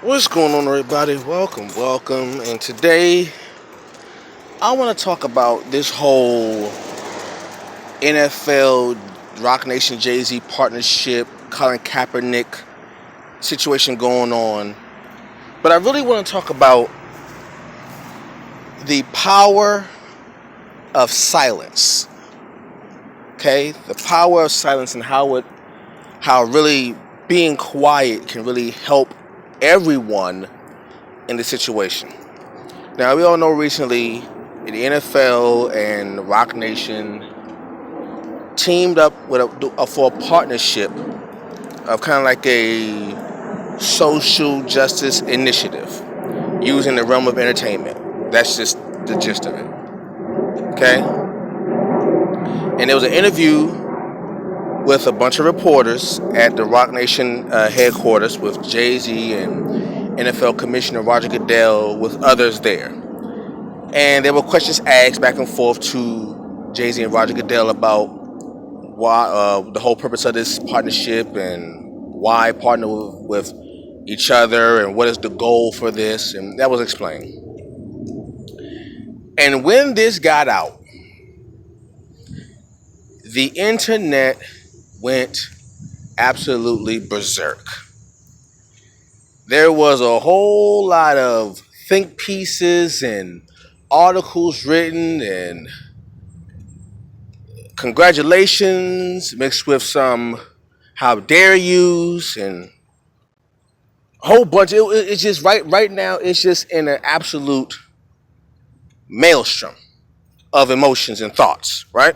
What's going on, everybody? Welcome. And today, I want to talk about this whole NFL Rocnation Jay-Z partnership, Colin Kaepernick situation going on. But I really want to talk about the power of silence. Okay, the power of silence and how really being quiet can really help everyone in the situation. Now, we all know recently the NFL and Rock Nation teamed up for a partnership of kind of like a social justice initiative using the realm of entertainment. That's just the gist of it. Okay? And there was an interview with a bunch of reporters at the Rock Nation headquarters with Jay-Z and NFL Commissioner Roger Goodell with others there. And there were questions asked back and forth to Jay-Z and Roger Goodell about why the whole purpose of this partnership and why partner with each other and what is the goal for this, and that was explained. And when this got out, the internet went absolutely berserk. There was a whole lot of think pieces and articles written and congratulations mixed with some how dare yous and a whole bunch. It's just right now. It's just in an absolute maelstrom of emotions and thoughts, right?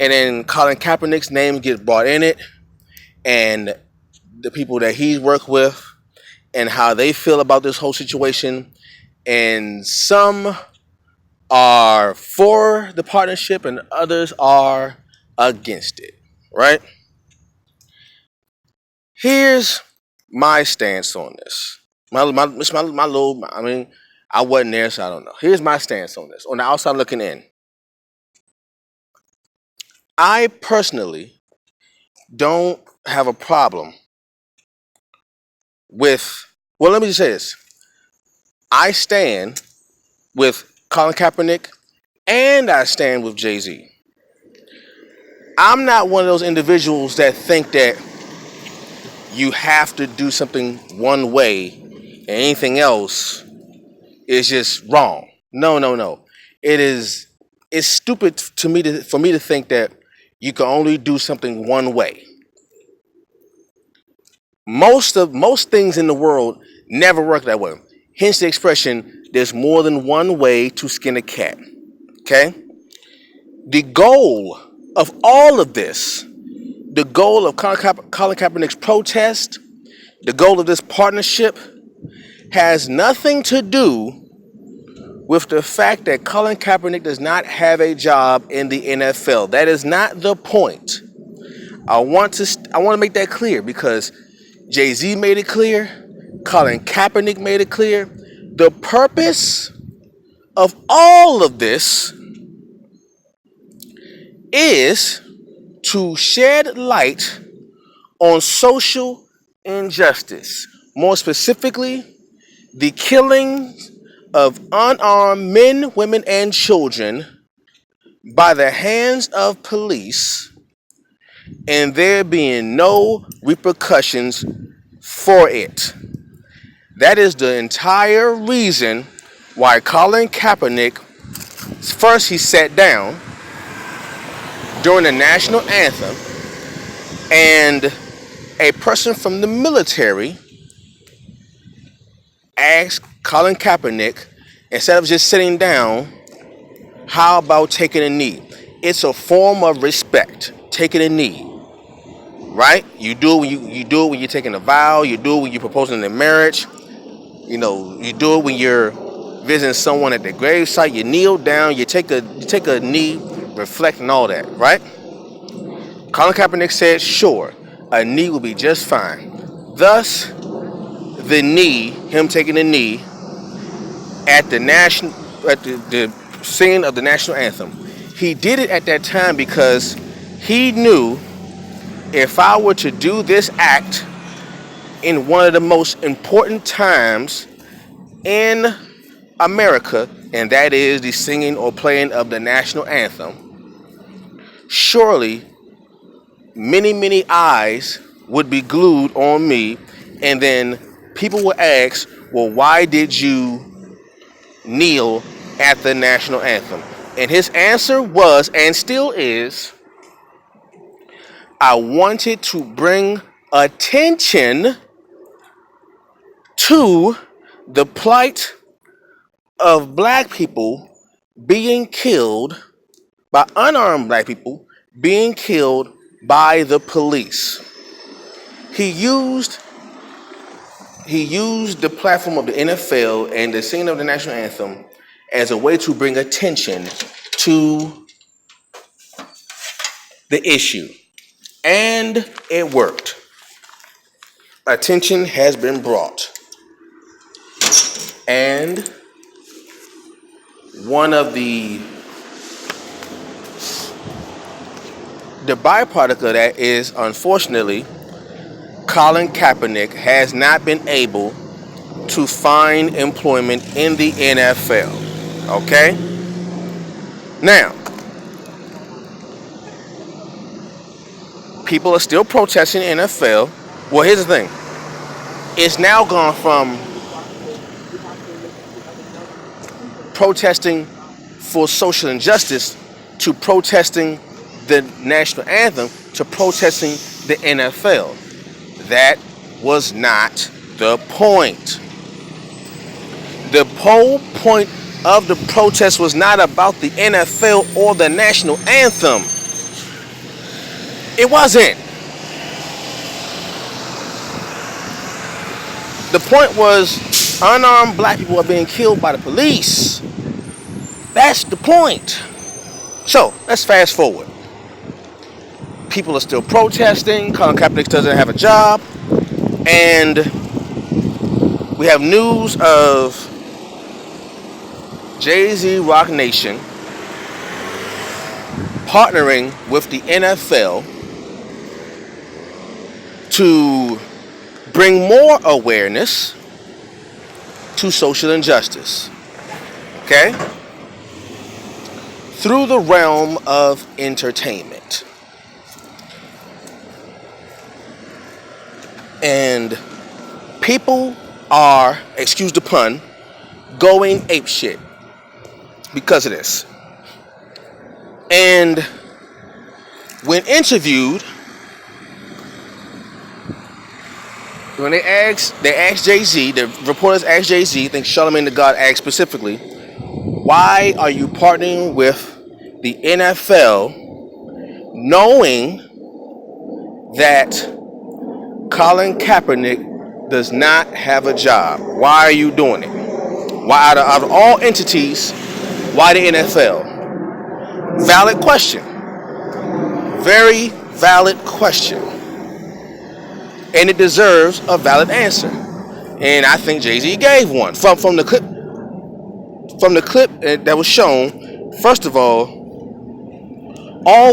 And then Colin Kaepernick's name gets brought in it, and the people that he's worked with, and how they feel about this whole situation. And some are for the partnership, and others are against it, right? Here's my stance on this. My little. I mean, I wasn't there, so I don't know. Here's my stance on this. On the outside looking in, I personally don't have a problem with. Well, let me just say this. I stand with Colin Kaepernick, and I stand with Jay-Z. I'm not one of those individuals that think that you have to do something one way and anything else is just wrong. No. It's stupid for me to think that you can only do something one way. Most things in the world never work that way. Hence the expression, there's more than one way to skin a cat. Okay? The goal of all of this, the goal of Colin Kaepernick's protest, the goal of this partnership has nothing to do with the fact that Colin Kaepernick does not have a job in the NFL. That is not the point. I want to make that clear because Jay-Z made it clear, Colin Kaepernick made it clear. The purpose of all of this is to shed light on social injustice. More specifically, the killing of unarmed men, women, and children by the hands of police, and there being no repercussions for it. That is the entire reason why Colin Kaepernick, first he sat down during the national anthem, and a person from the military asked Colin Kaepernick, instead of just sitting down, how about taking a knee? It's a form of respect, taking a knee, right? You do it when you do it when you're taking a vow. You do it when you're proposing a marriage. You know, you do it when you're visiting someone at the gravesite. You kneel down. You take a knee, reflect, and all that, right? Colin Kaepernick said, "Sure, a knee will be just fine." Thus, him taking a knee at the singing of the national anthem. He did it at that time because he knew if I were to do this act, in one of the most important times in America, and that is the singing or playing of the national anthem, surely many, many eyes would be glued on me, and then people would ask, well, why did you kneel at the national anthem? And his answer was, and still is, I wanted to bring attention to the plight of black people being killed by unarmed black people being killed by the police. He used the platform of the NFL and the singing of the national anthem as a way to bring attention to the issue. And it worked. Attention has been brought. And one of the byproduct of that is, unfortunately, Colin Kaepernick has not been able to find employment in the NFL. Okay? Now, people are still protesting the NFL. Well, here's the thing. It's now gone from protesting for social injustice to protesting the national anthem to protesting the NFL. That was not the point. The whole point of the protest was not about the NFL or the national anthem. It wasn't. The point was unarmed black people are being killed by the police. That's the point. So, let's fast forward. People are still protesting. Colin Kaepernick doesn't have a job. And we have news of Jay-Z Rocnation partnering with the NFL to bring more awareness to social injustice. Okay? Through the realm of entertainment. And people are, excuse the pun, going apeshit because of this. And when interviewed, when they asked Jay-Z, the reporters asked Jay-Z, I think Charlamagne the God asked specifically, why are you partnering with the NFL knowing that Colin Kaepernick does not have a job? Why are you doing it? Why, out of all entities, why the NFL? Valid question. Very valid question. And it deserves a valid answer. And I think Jay-Z gave one. From the clip that was shown, first of all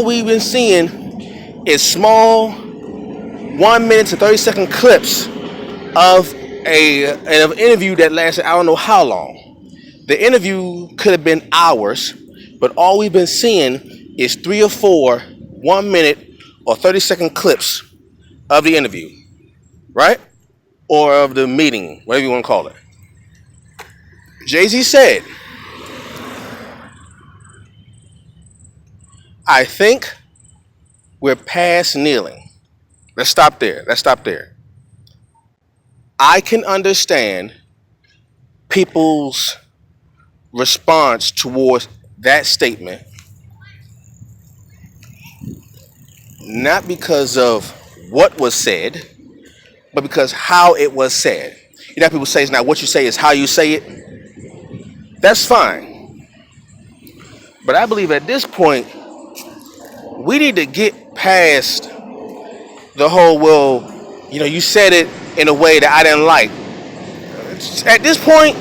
we've been seeing is small 1 minute to 30-second clips of an interview that lasted I don't know how long. The interview could have been hours, but all we've been seeing is 3 or 4 1 minute or 30-second clips of the interview, right? Or of the meeting, whatever you want to call it. Jay-Z said, I think we're past kneeling. Let's stop there. I can understand people's response towards that statement, not because of what was said, but because how it was said. You know, people say it's not what you say, it's how you say it. That's fine. But I believe at this point, we need to get past the whole, well, you know, you said it in a way that I didn't like. At this point,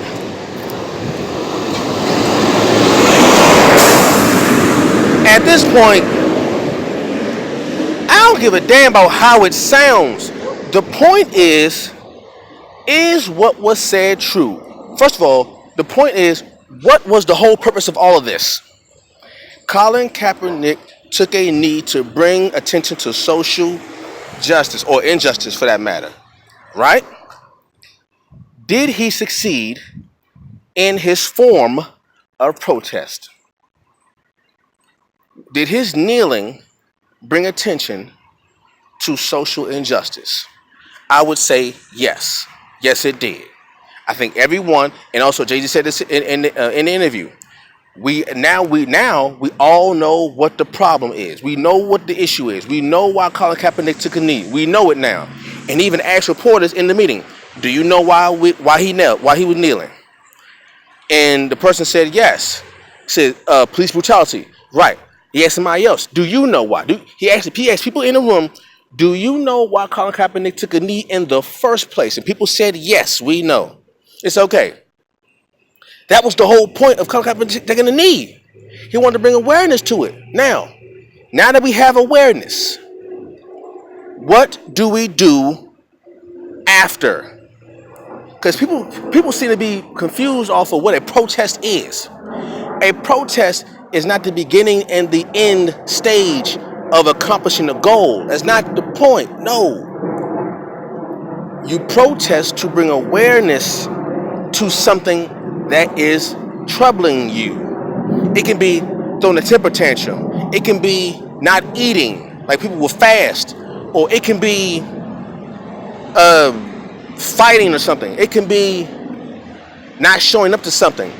I don't give a damn about how it sounds. The point is, Is what was said true? First of all, the point is, what was the whole purpose of all of this? Colin Kaepernick took a knee to bring attention to social justice, or injustice for that matter, right? Did he succeed in his form of protest? Did his kneeling bring attention to social injustice? I would say yes. Yes, it did. I think everyone, and also Jay-Z said this in the interview. We all know what the problem is. We know what the issue is. We know why Colin Kaepernick took a knee. We know it now, and even asked reporters in the meeting, "Do you know why he was kneeling?" And the person said yes. Said police brutality. Right. He asked somebody else, "Do you know why?" He asked people in the room, "Do you know why Colin Kaepernick took a knee in the first place?" And people said, "Yes, we know." It's okay. That was the whole point of Colin Kaepernick taking a knee. He wanted to bring awareness to it. Now that we have awareness, what do we do after? Because people seem to be confused off of what a protest is. A protest is not the beginning and the end stage of accomplishing a goal. That's not the point. No. You protest to bring awareness to something that is troubling you. It can be throwing a temper tantrum. It can be not eating, like people will fast. Or it can be fighting or something. It can be not showing up to something.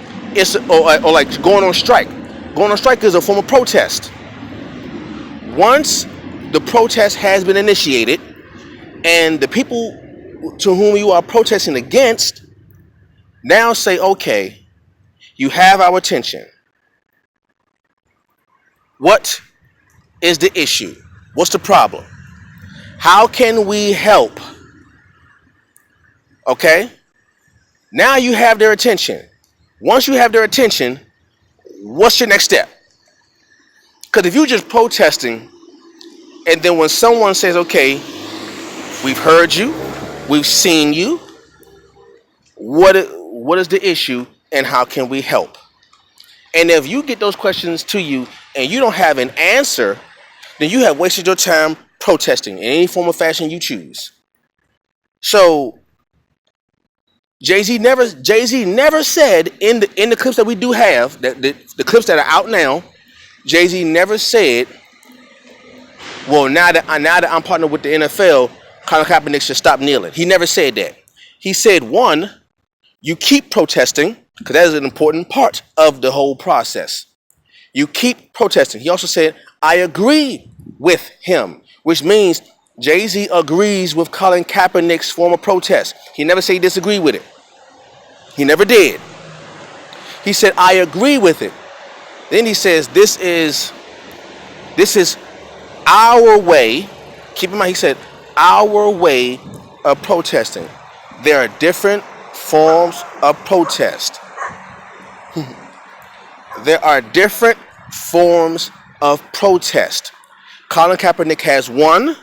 Or like going on strike. Going on strike is a form of protest. Once the protest has been initiated and the people to whom you are protesting against now say, okay, you have our attention. What is the issue? What's the problem? How can we help? Okay? Now you have their attention. Once you have their attention, what's your next step? Because if you're just protesting, and then when someone says, okay, we've heard you, we've seen you, what is the issue and how can we help? And if you get those questions to you and you don't have an answer, then you have wasted your time protesting in any form or fashion you choose. So Jay-Z never said in the clips that we do have, that the clips that are out now, Jay-Z never said, well, now that I'm partnered with the NFL, Colin Kaepernick should stop kneeling. He never said that. He said, one, you keep protesting, because that is an important part of the whole process. You keep protesting. He also said, I agree with him, which means Jay-Z agrees with Colin Kaepernick's form of protest. He never said he disagreed with it. He never did. He said, I agree with it. Then he says, this is our way. Keep in mind, he said, our way of protesting. There are different forms of protest. There are different forms of protest. Colin Kaepernick has one.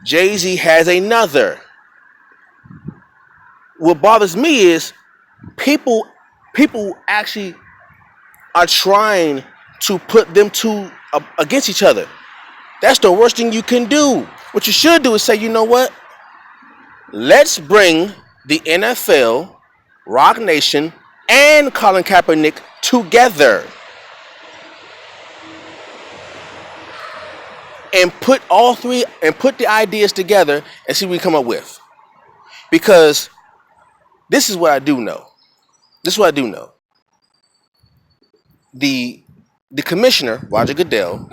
Jay-Z has another. What bothers me is people actually are trying to put them two against each other. That's the worst thing you can do. What you should do is say, you know what? Let's bring the NFL, Rocnation, and Colin Kaepernick together. And put all three, and put the ideas together and see what we come up with. Because this is what I do know. The commissioner, Roger Goodell,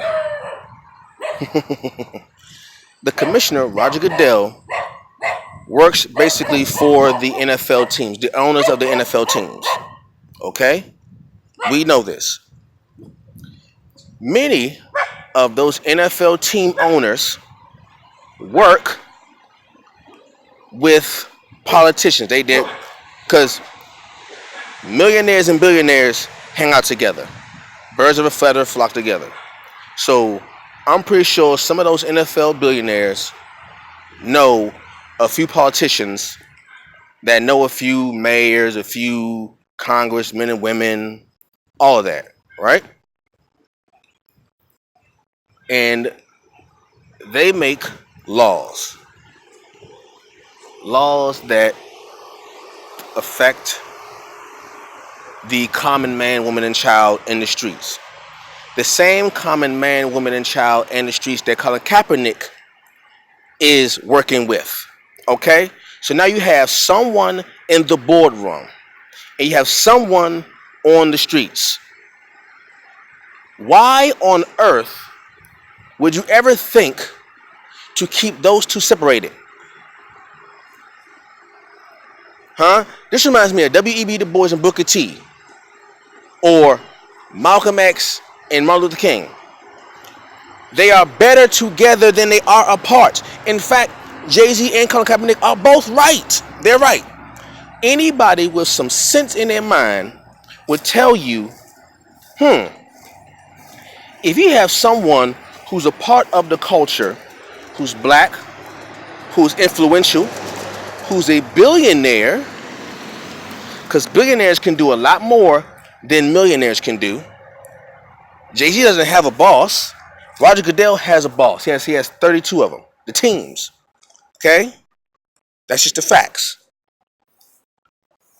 works basically for the NFL teams, the owners of the NFL teams. Okay? We know this. Many of those NFL team owners work with politicians. They did, because millionaires and billionaires hang out together. Birds of a feather flock together. So I'm pretty sure some of those NFL billionaires know a few politicians that know a few mayors, a few congressmen and women, all of that, right? And they make laws, laws that affect the common man, woman, and child in the streets. The same common man, woman, and child in the streets that Colin Kaepernick is working with. Okay? So now you have someone in the boardroom and you have someone on the streets. Why on earth would you ever think to keep those two separated? Huh? This reminds me of W.E.B. Du Bois and Booker T, or Malcolm X and Martin Luther King. They are better together than they are apart. In fact, Jay-Z and Colin Kaepernick are both right. They're right. Anybody with some sense in their mind would tell you, if you have someone who's a part of the culture, who's black, who's influential, who's a billionaire, because billionaires can do a lot more than millionaires can do. Jay-Z doesn't have a boss. Roger Goodell has a boss. He has 32 of them, the teams. Okay? That's just the facts.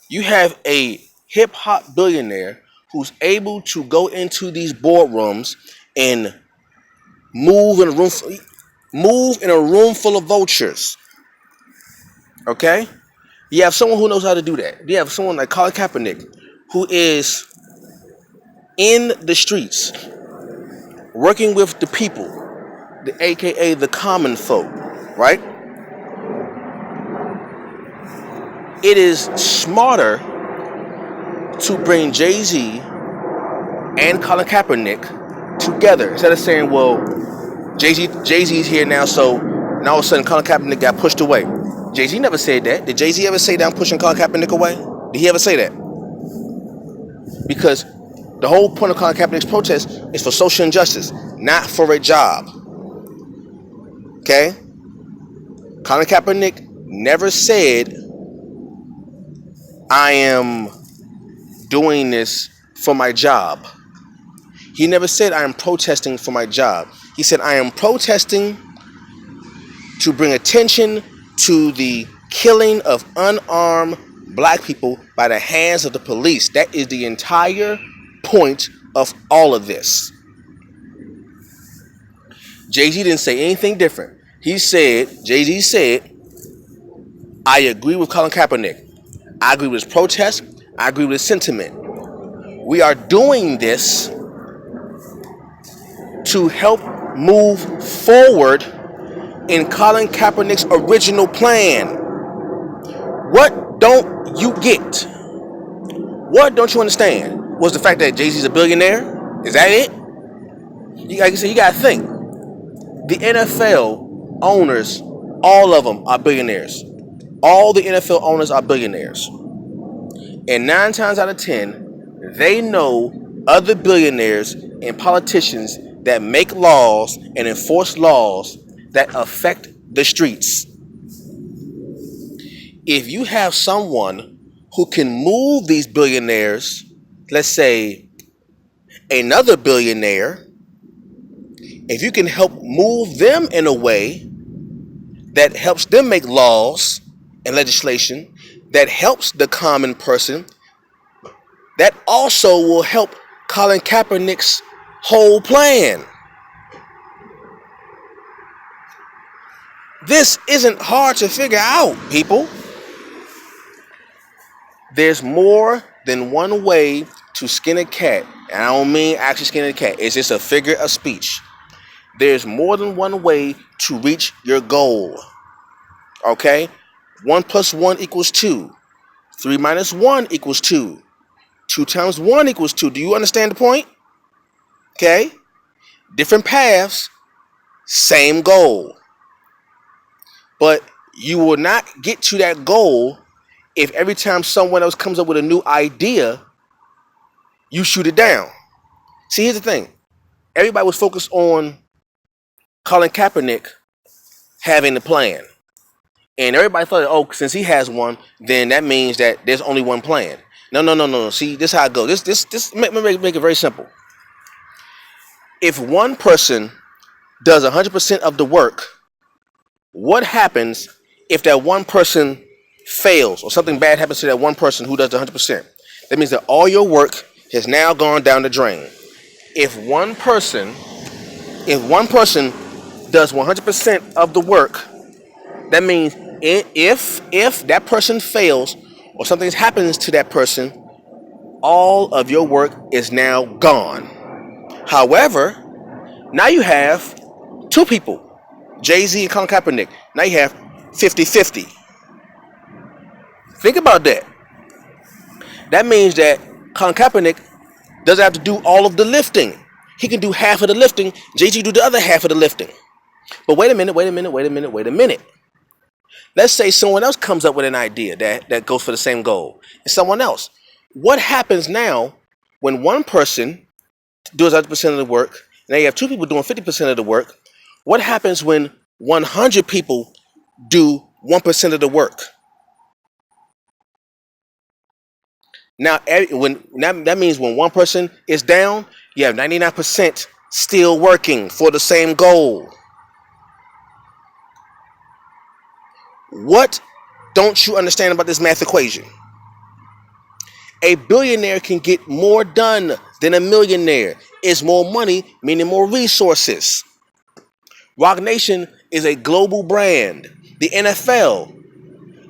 You have a hip-hop billionaire who's able to go into these boardrooms and move in a room full of vultures. Okay? You have someone who knows how to do that. You have someone like Colin Kaepernick, who is in the streets, working with the people, aka the common folk, right? It is smarter to bring Jay-Z and Colin Kaepernick together instead of saying, well, Jay-Z's here now, so now all of a sudden Colin Kaepernick got pushed away. Jay-Z never said that. Did Jay-Z ever say that I'm pushing Colin Kaepernick away? Did he ever say that? Because the whole point of Colin Kaepernick's protest is for social injustice, not for a job. Okay? Colin Kaepernick never said, I am doing this for my job. He never said, I am protesting for my job. He said, I am protesting to bring attention to the killing of unarmed black people by the hands of the police. That is the entire point of all of this. Jay-Z didn't say anything different. Jay-Z said, I agree with Colin Kaepernick. I agree with his protest. I agree with his sentiment. We are doing this to help move forward in Colin Kaepernick's original plan. What don't you get? What don't you understand? Was the fact that Jay-Z's a billionaire? Is that it? Like I said, you gotta think. The NFL owners, all of them are billionaires. All the NFL owners are billionaires. And 9 times out of 10, they know other billionaires and politicians that make laws and enforce laws that affect the streets. If you have someone who can move these billionaires, let's say another billionaire, if you can help move them in a way that helps them make laws and legislation that helps the common person, that also will help Colin Kaepernick's whole plan. This isn't hard to figure out, people. There's more than one way to skin a cat. And I don't mean actually skin a cat. It's just a figure of speech. There's more than one way to reach your goal. Okay? 1 + 1 = 2. 3 - 1 = 2. 2 times 1 = 2. Do you understand the point? Okay? Different paths, same goal. But you will not get to that goal if every time someone else comes up with a new idea, you shoot it down. See, here's the thing. Everybody was focused on Colin Kaepernick having the plan. And everybody thought, oh, since he has one, then that means that there's only one plan. No, no, no, no. See, this is how it goes. This make it very simple. If one person does 100% of the work, what happens if that one person fails or something bad happens to that one person who does 100%? That means that all your work has now gone down the drain. If one person does 100% of the work, that means if that person fails or something happens to that person, all of your work is now gone. However, now you have two people, Jay-Z and Colin Kaepernick. Now you have 50-50. Think about that. That means that Colin Kaepernick doesn't have to do all of the lifting. He can do half of the lifting. Jay-Z do the other half of the lifting. But wait a minute. Let's say someone else comes up with an idea that goes for the same goal. And someone else. What happens now when one person does 100% of the work, now you have two people doing 50% of the work? What happens when 100 people do 1% of the work? Now, that means when one person is down, you have 99% still working for the same goal. What don't you understand about this math equation? A billionaire can get more done than a millionaire. It's more money, meaning more resources. Rocnation is a global brand. The NFL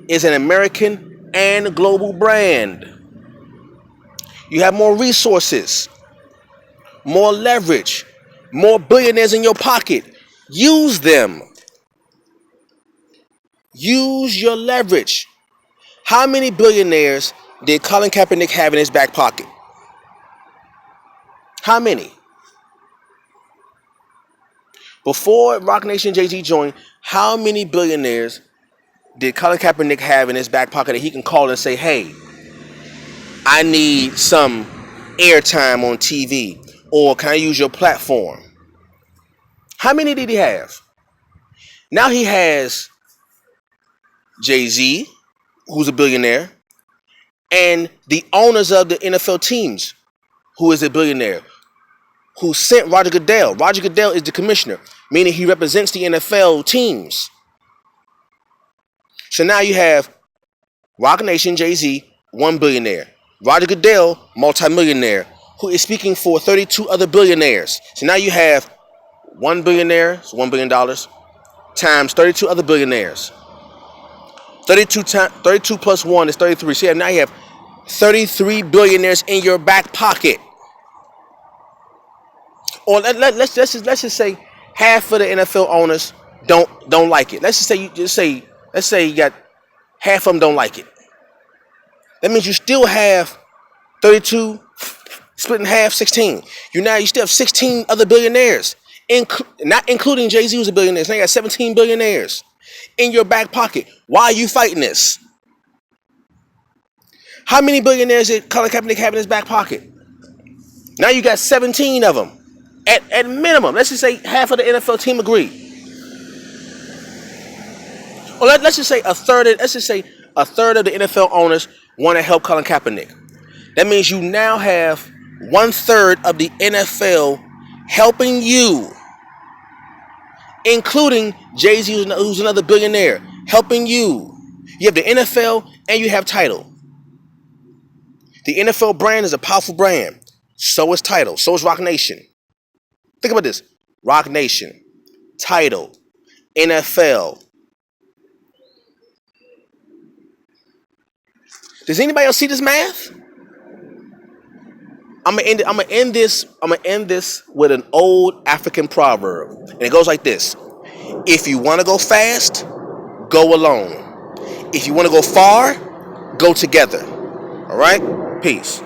is an American and global brand. You have more resources, more leverage, more billionaires in your pocket. Use them. Use your leverage. How many billionaires did Colin Kaepernick have in his back pocket? How many? Before Rocnation Jay-Z joined, how many billionaires did Colin Kaepernick have in his back pocket that he can call and say, hey, I need some airtime on TV, or can I use your platform? How many did he have? Now he has Jay-Z, who's a billionaire, and the owners of the NFL teams, who is a billionaire, who sent Roger Goodell. Roger Goodell is the commissioner, meaning he represents the NFL teams. So now you have Rocnation Jay-Z, $1 billionaire. Roger Goodell, multimillionaire, who is speaking for 32 other billionaires. So now you have $1 billionaire, so $1 billion, times 32 other billionaires. 32 plus 1 is 33. So now you have 33 billionaires in your back pocket. Or let's just say half of the NFL owners don't like it. Let's say you got half of them don't like it. That means you still have 32 split in half, 16. You still have 16 other billionaires, not including Jay-Z, who's a billionaire. So now you got 17 billionaires in your back pocket. Why are you fighting this? How many billionaires did Colin Kaepernick have in his back pocket? Now you got 17 of them. At minimum, let's just say half of the NFL team agree. Or let's just say a third of the NFL owners want to help Colin Kaepernick. That means you now have 1/3 of the NFL helping you, including Jay-Z, who's another billionaire, helping you. You have the NFL and you have Tidal. The NFL brand is a powerful brand. So is Tidal. So is Rocnation. Think about this. Rocnation, Tidal, NFL. Does anybody else see this math? I'm gonna end this with an old African proverb. And it goes like this. If you want to go fast, go alone. If you want to go far, go together. All right? Peace.